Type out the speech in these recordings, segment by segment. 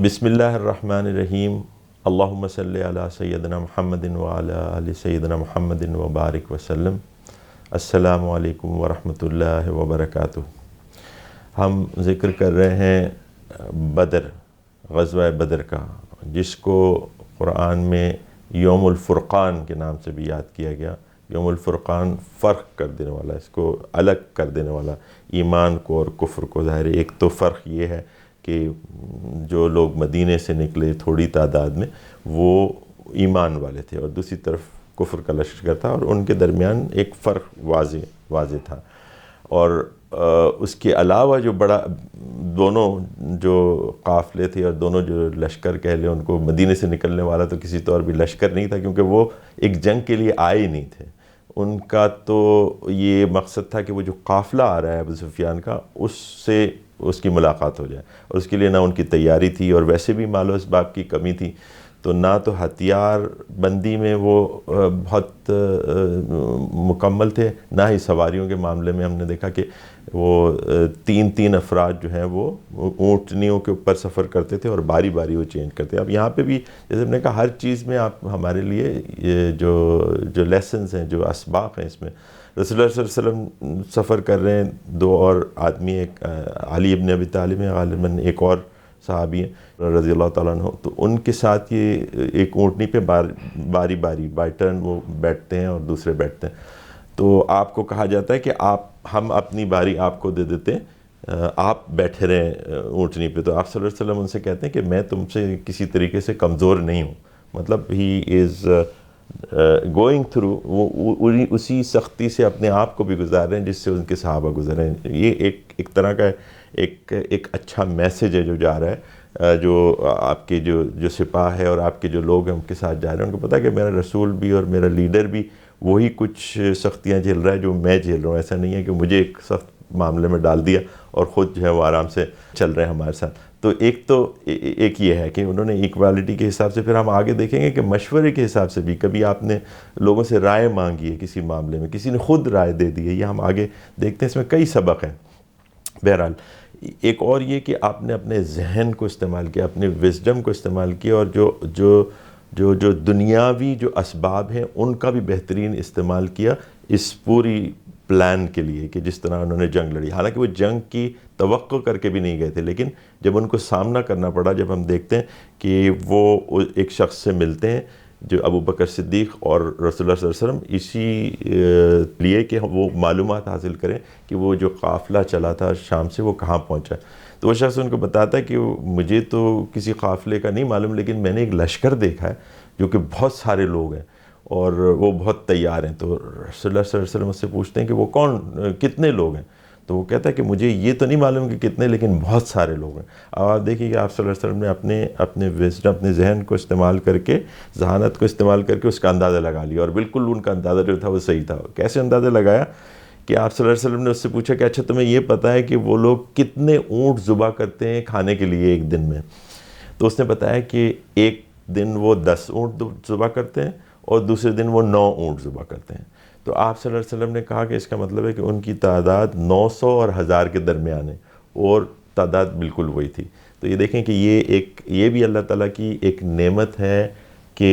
بسم اللہ الرحمن الرحیم اللہم صلی علی سیدنا محمد وعلی آل سیدنا محمد وبارک وسلم۔ السلام علیکم ورحمۃ اللہ وبرکاتہ۔ ہم ذکر کر رہے ہیں غزوہ بدر کا، جس کو قرآن میں یوم الفرقان کے نام سے بھی یاد کیا گیا۔ یوم الفرقان فرق کر دینے والا، اس کو الگ کر دینے والا، ایمان کو اور کفر کو۔ ظاہر ایک تو فرق یہ ہے کہ جو لوگ مدینے سے نکلے تھوڑی تعداد میں وہ ایمان والے تھے، اور دوسری طرف کفر کا لشکر تھا، اور ان کے درمیان ایک فرق واضح تھا۔ اور اس کے علاوہ جو دونوں جو قافلے تھے اور دونوں جو لشکر کہہ لیں، ان کو مدینے سے نکلنے والا تو کسی طور بھی لشکر نہیں تھا، کیونکہ وہ ایک جنگ کے لیے آئے ہی نہیں تھے۔ ان کا تو یہ مقصد تھا کہ وہ جو قافلہ آ رہا ہے ابو سفیان کا، اس کی ملاقات ہو جائے، اور اس کے لیے نہ ان کی تیاری تھی، اور ویسے بھی مال و اسباب کی کمی تھی، تو نہ تو ہتھیار بندی میں وہ بہت مکمل تھے، نہ ہی سواریوں کے معاملے میں۔ ہم نے دیکھا کہ وہ تین افراد جو ہیں وہ اونٹنیوں کے اوپر سفر کرتے تھے، اور باری باری وہ چینج کرتے۔ اب یہاں پہ بھی جیسے ہم نے کہا، ہر چیز میں آپ ہمارے لیے یہ جو لیسنز ہیں، جو اسباق ہیں، اس میں رسول اللہ صلی اللہ علیہ وسلم سفر کر رہے ہیں، دو اور آدمی، ایک علی ابن ابی طالب ہیں، غالباً ایک اور صحابی ہیں رضی اللہ تعالیٰ عنہ، تو ان کے ساتھ یہ ایک اونٹنی پہ باری بائی ٹرن وہ بیٹھتے ہیں اور دوسرے بیٹھتے ہیں۔ تو آپ کو کہا جاتا ہے کہ ہم اپنی باری آپ کو دے دیتے ہیں، آپ بیٹھے رہیں اونٹنی پہ۔ تو آپ صلی اللہ علیہ وسلم ان سے کہتے ہیں کہ میں تم سے کسی طریقے سے کمزور نہیں ہوں، مطلب ہی از گوئنگ تھرو، وہ اسی سختی سے اپنے آپ کو بھی گزار رہے ہیں جس سے ان کے صحابہ گزرے ہیں۔ یہ ایک طرح کا ایک اچھا میسیج ہے جو جا رہا ہے، جو آپ کے جو سپاہ ہے اور آپ کے جو لوگ ہیں ان کے ساتھ جا رہے ہیں، ان کو پتہ ہے کہ میرا رسول بھی اور میرا لیڈر بھی وہی کچھ سختیاں جھیل رہا ہے جو میں جھیل رہا ہوں۔ ایسا نہیں ہے کہ مجھے ایک سخت معاملے میں ڈال دیا اور خود جو ہے وہ آرام سے چل رہے ہیں ہمارے ساتھ۔ تو ایک یہ ہے کہ انہوں نے ایکوالٹی کے حساب سے، پھر ہم آگے دیکھیں گے کہ مشورے کے حساب سے بھی کبھی آپ نے لوگوں سے رائے مانگی ہے کسی معاملے میں، کسی نے خود رائے دے دی ہے، یہ ہم آگے دیکھتے ہیں، اس میں کئی سبق ہیں۔ بہرحال ایک اور یہ کہ آپ نے اپنے ذہن کو استعمال کیا، اپنے وزڈم کو استعمال کیا، اور جو دنیاوی جو اسباب ہیں ان کا بھی بہترین استعمال کیا اس پوری پلان کے لیے، کہ جس طرح انہوں نے جنگ لڑی۔ حالانکہ وہ جنگ کی توقع کر کے بھی نہیں گئے تھے، لیکن جب ان کو سامنا کرنا پڑا، جب ہم دیکھتے ہیں کہ وہ ایک شخص سے ملتے ہیں جو ابو بکر صدیق اور رسول اللہ صلی اللہ علیہ وسلم، اسی لیے کہ وہ معلومات حاصل کریں کہ وہ جو قافلہ چلا تھا شام سے وہ کہاں پہنچا، تو وہ شخص ان کو بتاتا ہے کہ مجھے تو کسی قافلے کا نہیں معلوم، لیکن میں نے ایک لشکر دیکھا ہے جو کہ بہت سارے لوگ ہیں اور وہ بہت تیار ہیں۔ تو رسول اللہ صلی اللہ علیہ وسلم اس سے پوچھتے ہیں کہ وہ کتنے لوگ ہیں؟ تو وہ کہتا ہے کہ مجھے یہ تو نہیں معلوم کہ کتنے، لیکن بہت سارے لوگ ہیں۔ اب آپ دیکھیے کہ آپ صلی اللہ علیہ وسلم نے اپنے وزڈم، اپنے ذہن کو استعمال کر کے، ذہانت کو استعمال کر کے اس کا اندازہ لگا لیا، اور بالکل ان کا اندازہ جو تھا وہ صحیح تھا۔ کیسے اندازہ لگایا کہ آپ صلی اللہ علیہ وسلم نے اس سے پوچھا کہ اچھا تمہیں یہ پتہ ہے کہ وہ لوگ کتنے اونٹ ذبح کرتے ہیں کھانے کے لیے ایک دن میں؟ تو اس نے بتایا کہ ایک دن وہ 10 اونٹ ذبح کرتے ہیں، اور دوسرے دن وہ 9 اونٹ ذبح کرتے ہیں۔ تو آپ صلی اللہ علیہ وسلم نے کہا کہ اس کا مطلب ہے کہ ان کی تعداد 900 اور 1000 کے درمیان ہے، اور تعداد بالکل وہی تھی۔ تو یہ دیکھیں کہ یہ بھی اللہ تعالیٰ کی ایک نعمت ہے کہ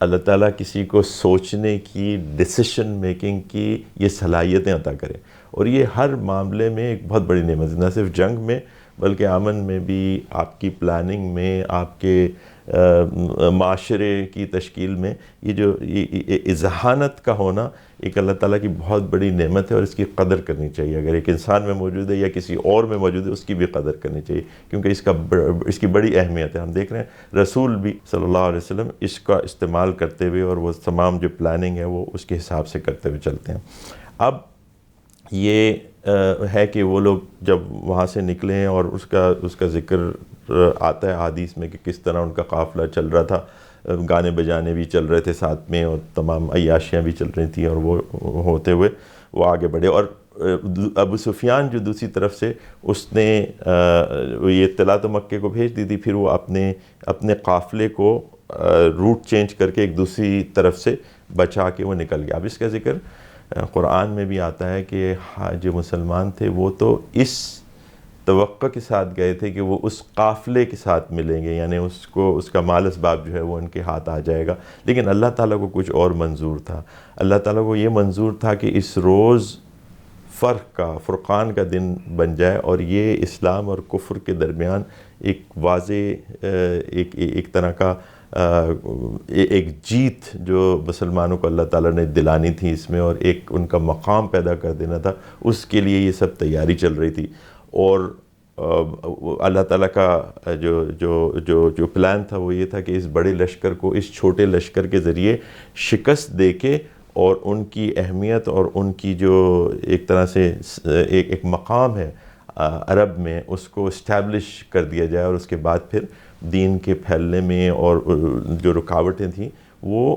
اللہ تعالیٰ کسی کو سوچنے کی، ڈیسیشن میکنگ کی یہ صلاحیتیں عطا کرے، اور یہ ہر معاملے میں ایک بہت بڑی نعمت ہے، نہ صرف جنگ میں بلکہ امن میں بھی، آپ کی پلاننگ میں، آپ کے معاشرے کی تشکیل میں۔ یہ جو ذہانت کا ہونا ایک اللہ تعالیٰ کی بہت بڑی نعمت ہے، اور اس کی قدر کرنی چاہیے۔ اگر ایک انسان میں موجود ہے یا کسی اور میں موجود ہے، اس کی بھی قدر کرنی چاہیے، کیونکہ اس کی بڑی اہمیت ہے۔ ہم دیکھ رہے ہیں رسول بھی صلی اللہ علیہ وسلم اس کا استعمال کرتے ہوئے، اور وہ تمام جو پلاننگ ہے وہ اس کے حساب سے کرتے ہوئے چلتے ہیں۔ اب یہ ہے کہ وہ لوگ جب وہاں سے نکلے ہیں، اور اس کا ذکر آتا ہے حدیث میں کہ کس طرح ان کا قافلہ چل رہا تھا، گانے بجانے بھی چل رہے تھے ساتھ میں، اور تمام عیاشیاں بھی چل رہی تھیں، اور وہ ہوتے ہوئے وہ آگے بڑھے۔ اور ابو سفیان جو دوسری طرف سے، اس نے یہ اطلاع تو مکے کو بھیج دی تھی، پھر وہ اپنے قافلے کو روٹ چینج کر کے ایک دوسری طرف سے بچا کے وہ نکل گیا۔ اب اس کا ذکر قرآن میں بھی آتا ہے کہ جو مسلمان تھے وہ تو اس توقع کے ساتھ گئے تھے کہ وہ اس قافلے کے ساتھ ملیں گے، یعنی اس کا مال اسباب جو ہے وہ ان کے ہاتھ آ جائے گا، لیکن اللہ تعالیٰ کو کچھ اور منظور تھا۔ اللہ تعالیٰ کو یہ منظور تھا کہ اس روز فرقان کا دن بن جائے، اور یہ اسلام اور کفر کے درمیان ایک واضح ایک طرح کا ایک جیت جو مسلمانوں کو اللہ تعالیٰ نے دلانی تھی اس میں، اور ایک ان کا مقام پیدا کر دینا تھا، اس کے لیے یہ سب تیاری چل رہی تھی۔ اور اللہ تعالیٰ کا جو پلان تھا وہ یہ تھا کہ اس بڑے لشکر کو اس چھوٹے لشکر کے ذریعے شکست دے کے، اور ان کی اہمیت اور ان کی جو ایک طرح سے ایک مقام ہے عرب میں، اس کو اسٹیبلش کر دیا جائے، اور اس کے بعد پھر دین کے پھیلنے میں اور جو رکاوٹیں تھیں وہ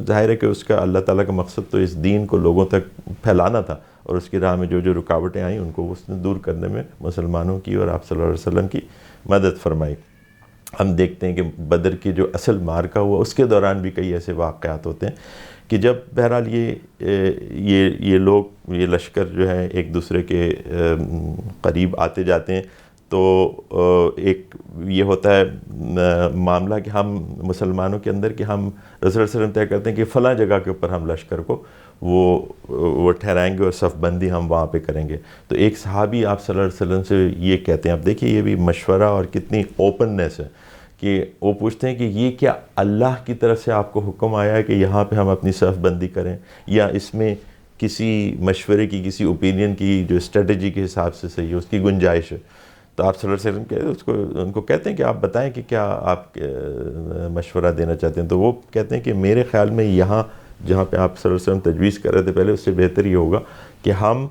ظاہر ہے کہ اس کا اللہ تعالیٰ کا مقصد تو اس دین کو لوگوں تک پھیلانا تھا، اور اس کی راہ میں جو رکاوٹیں آئیں ان کو اس نے دور کرنے میں مسلمانوں کی اور آپ صلی اللہ علیہ وسلم کی مدد فرمائی۔ ہم دیکھتے ہیں کہ بدر کی جو اصل مارکہ ہوا اس کے دوران بھی کئی ایسے واقعات ہوتے ہیں کہ جب بہرحال یہ لوگ، یہ لشکر جو ہے ایک دوسرے کے قریب آتے جاتے ہیں، تو ایک یہ ہوتا ہے معاملہ کہ ہم مسلمانوں کے اندر کہ ہم رسول اللہ علیہ وسلم طے کرتے ہیں کہ فلاں جگہ کے اوپر ہم لشکر کو وہ ٹھہرائیں گے اور صف بندی ہم وہاں پہ کریں گے۔ تو ایک صحابی آپ صلی اللہ علیہ وسلم سے یہ کہتے ہیں، اب دیکھیے یہ بھی مشورہ اور کتنی اوپننیس ہے، کہ وہ پوچھتے ہیں کہ یہ کیا اللہ کی طرف سے آپ کو حکم آیا ہے کہ یہاں پہ ہم اپنی صف بندی کریں، یا اس میں کسی مشورے کی، کسی اوپینین کی جو اسٹریٹجی کے حساب سے صحیح ہے، اس کی گنجائش ہے؟ تو آپ صلی اللہ علیہ وسلم ان کو کہتے ہیں کہ آپ بتائیں کہ کیا آپ مشورہ دینا چاہتے ہیں؟ تو وہ کہتے ہیں کہ میرے خیال میں یہاں جہاں پہ آپ صلی اللہ علیہ وسلم تجویز کر رہے تھے پہلے، اس سے بہتر یہ ہوگا کہ ہم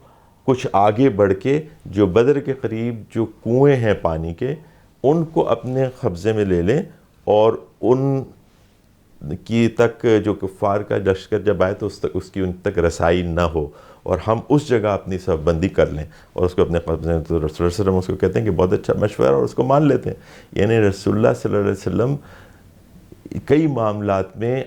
کچھ آگے بڑھ کے جو بدر کے قریب جو کنویں ہیں پانی کے، ان کو اپنے قبضے میں لے لیں، اور ان کی تک جو کفار کا لشکر جب آئے تو اس کی ان تک رسائی نہ ہو، اور ہم اس جگہ اپنی صف بندی کر لیں اور اس کو اپنے قبضے میں۔ تو رسول اللہ صلی اللہ علیہ وسلم اس کو کہتے ہیں کہ بہت اچھا مشورہ، اور اس کو مان لیتے ہیں۔ یعنی رسول اللہ صلی اللہ علیہ وسلم کئی معاملات میں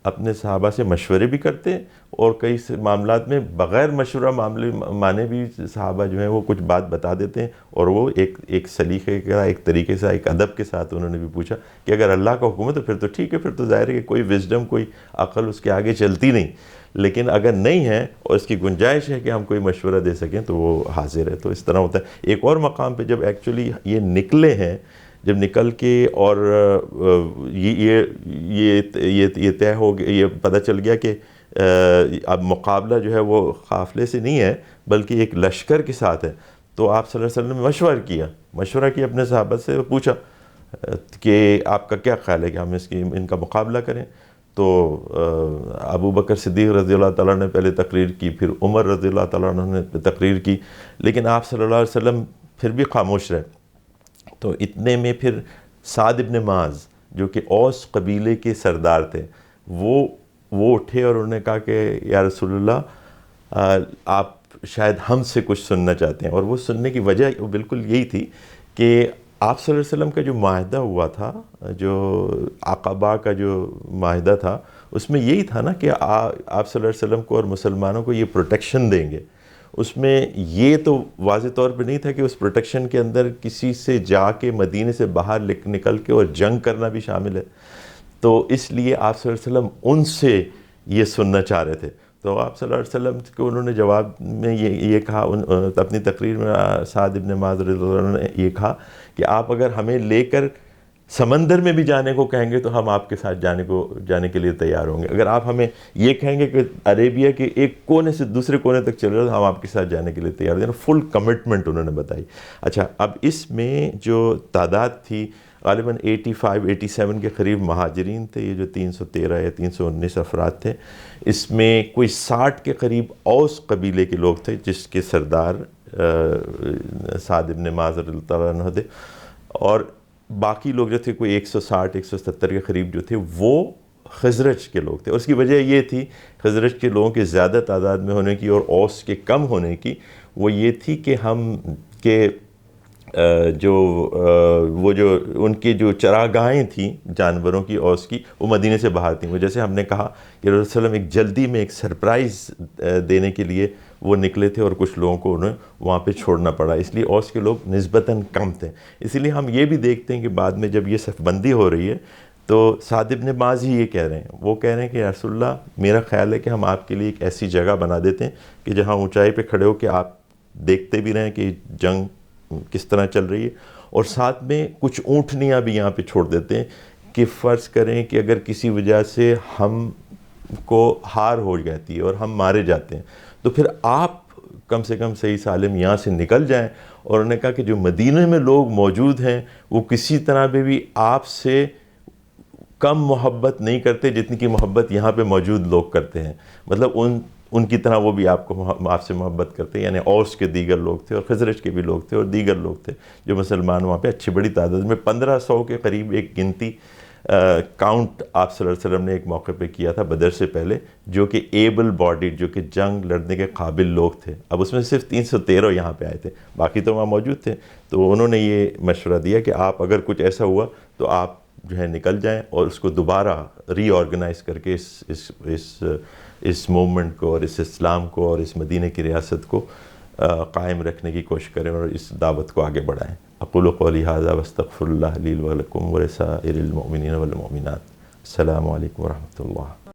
اپنے صحابہ سے مشورے بھی کرتے ہیں، اور کئی معاملات میں بغیر مشورہ مانے بھی صحابہ جو ہیں وہ کچھ بات بتا دیتے ہیں، اور وہ ایک سلیقے کا، ایک طریقے سے، ایک ادب کے ساتھ انہوں نے بھی پوچھا کہ اگر اللہ کا حکم ہے تو پھر تو ٹھیک ہے، پھر تو ظاہر ہے کہ کوئی وزڈم، کوئی عقل اس کے آگے چلتی نہیں، لیکن اگر نہیں ہے اور اس کی گنجائش ہے کہ ہم کوئی مشورہ دے سکیں تو وہ حاضر ہے۔ تو اس طرح ہوتا ہے۔ ایک اور مقام پہ جب ایکچولی یہ نکلے ہیں، جب نکل کے اور یہ طے ہو گیا، یہ پتہ چل گیا کہ اب مقابلہ جو ہے وہ قافلے سے نہیں ہے بلکہ ایک لشکر کے ساتھ ہے، تو آپ صلی اللہ علیہ وسلم نے مشورہ کیا اپنے صحابہ سے، پوچھا کہ آپ کا کیا خیال ہے کہ ہم ان کا مقابلہ کریں؟ تو ابو بکر صدیق رضی اللہ تعالیٰ نے پہلے تقریر کی، پھر عمر رضی اللہ تعالیٰ نے تقریر کی، لیکن آپ صلی اللہ علیہ وسلم پھر بھی خاموش رہے۔ تو اتنے میں پھر سعد ابن معاذ جو کہ اوس قبیلے کے سردار تھے، وہ اٹھے اور انہوں نے کہا کہ یا رسول اللہ، آپ شاید ہم سے کچھ سننا چاہتے ہیں۔ اور وہ سننے کی وجہ بالکل یہی تھی کہ آپ صلی اللہ علیہ وسلم کا جو معاہدہ ہوا تھا، جو عقبہ کا جو معاہدہ تھا، اس میں یہی تھا نا کہ آپ صلی اللہ علیہ وسلم کو اور مسلمانوں کو یہ پروٹیکشن دیں گے۔ اس میں یہ تو واضح طور پہ نہیں تھا کہ اس پروٹیکشن کے اندر کسی سے جا کے مدینے سے باہر نکل کے اور جنگ کرنا بھی شامل ہے۔ تو اس لیے آپ صلی اللہ علیہ وسلم ان سے یہ سننا چاہ رہے تھے۔ تو آپ صلی اللہ علیہ وسلم کو انہوں نے جواب میں یہ کہا، اپنی تقریر میں سعد ابن معاذ رضی اللہ عنہ نے یہ کہا کہ آپ اگر ہمیں لے کر سمندر میں بھی جانے کو کہیں گے تو ہم آپ کے ساتھ جانے کے لیے تیار ہوں گے، اگر آپ ہمیں یہ کہیں گے کہ عربیہ کے ایک کونے سے دوسرے کونے تک چل رہے ہو تو ہم آپ کے ساتھ جانے کے لیے تیار ہیں۔ فل کمٹمنٹ انہوں نے بتائی۔ اچھا، اب اس میں جو تعداد تھی غالباً 85-87 کے قریب مہاجرین تھے، یہ جو 313 یا 319 افراد تھے، اس میں کوئی 60 کے قریب اوس قبیلے کے لوگ تھے جس کے سردار سعد ابن معاذ رضی اللہ عنہ تھے، اور باقی لوگ جو تھے کوئی 160-170 کے قریب جو تھے وہ خزرج کے لوگ تھے۔ اور اس کی وجہ یہ تھی خزرج کے لوگوں کے زیادہ تعداد میں ہونے کی اور اوس کے کم ہونے کی، وہ یہ تھی کہ وہ جو ان کی جو چراگاہیں تھیں جانوروں کی اوس کی، وہ مدینے سے باہر تھیں۔ وہ جیسے ہم نے کہا کہ رسول اللہ علیہ وسلم ایک جلدی میں ایک سرپرائز دینے کے لیے وہ نکلے تھے اور کچھ لوگوں کو انہیں وہاں پہ چھوڑنا پڑا، اس لیے اوس کے لوگ نسبتاً کم تھے۔ اسی لیے ہم یہ بھی دیکھتے ہیں کہ بعد میں جب یہ صف بندی ہو رہی ہے تو سعد بن معاذ ہی یہ کہہ رہے ہیں، وہ کہہ رہے ہیں کہ یا رسول اللہ میرا خیال ہے کہ ہم آپ کے لیے ایک ایسی جگہ بنا دیتے ہیں کہ جہاں اونچائی پہ کھڑے ہو کہ آپ دیکھتے بھی رہیں کہ جنگ کس طرح چل رہی ہے، اور ساتھ میں کچھ اونٹنیاں بھی یہاں پہ چھوڑ دیتے ہیں کہ فرض کریں کہ اگر کسی وجہ سے ہم کو ہار ہو جاتی ہے اور ہم مارے جاتے ہیں تو پھر آپ کم سے کم صحیح سالم یہاں سے نکل جائیں۔ اور انہوں نے کہا کہ جو مدینے میں لوگ موجود ہیں وہ کسی طرح پہ بھی آپ سے کم محبت نہیں کرتے جتنی کی محبت یہاں پہ موجود لوگ کرتے ہیں، مطلب ان کی طرح وہ بھی آپ سے محبت کرتے ہیں، یعنی اوس کے دیگر لوگ تھے اور خزرج کے بھی لوگ تھے اور دیگر لوگ تھے جو مسلمان وہاں پہ اچھی بڑی تعداد میں 1500 کے قریب ایک گنتی کاؤنٹ آپ صلی اللہ علیہ وسلم نے ایک موقع پہ کیا تھا بدر سے پہلے، جو کہ ایبل باڈیڈ، جو کہ جنگ لڑنے کے قابل لوگ تھے۔ اب اس میں صرف 313 یہاں پہ آئے تھے، باقی تو وہاں موجود تھے۔ تو انہوں نے یہ مشورہ دیا کہ آپ اگر کچھ ایسا ہوا تو آپ جو ہے نکل جائیں اور اس کو دوبارہ ری آرگنائز کر کے اس موومنٹ کو اور اس اسلام کو اور اس مدینہ کی ریاست کو قائم رکھنے کی کوشش کریں اور اس دعوت کو آگے بڑھائیں۔ اقول قولی ھذا واستغفر اللہ لی ولکم ولسائر المؤمنین والمؤمنات۔ السلام علیکم ورحمۃ اللہ۔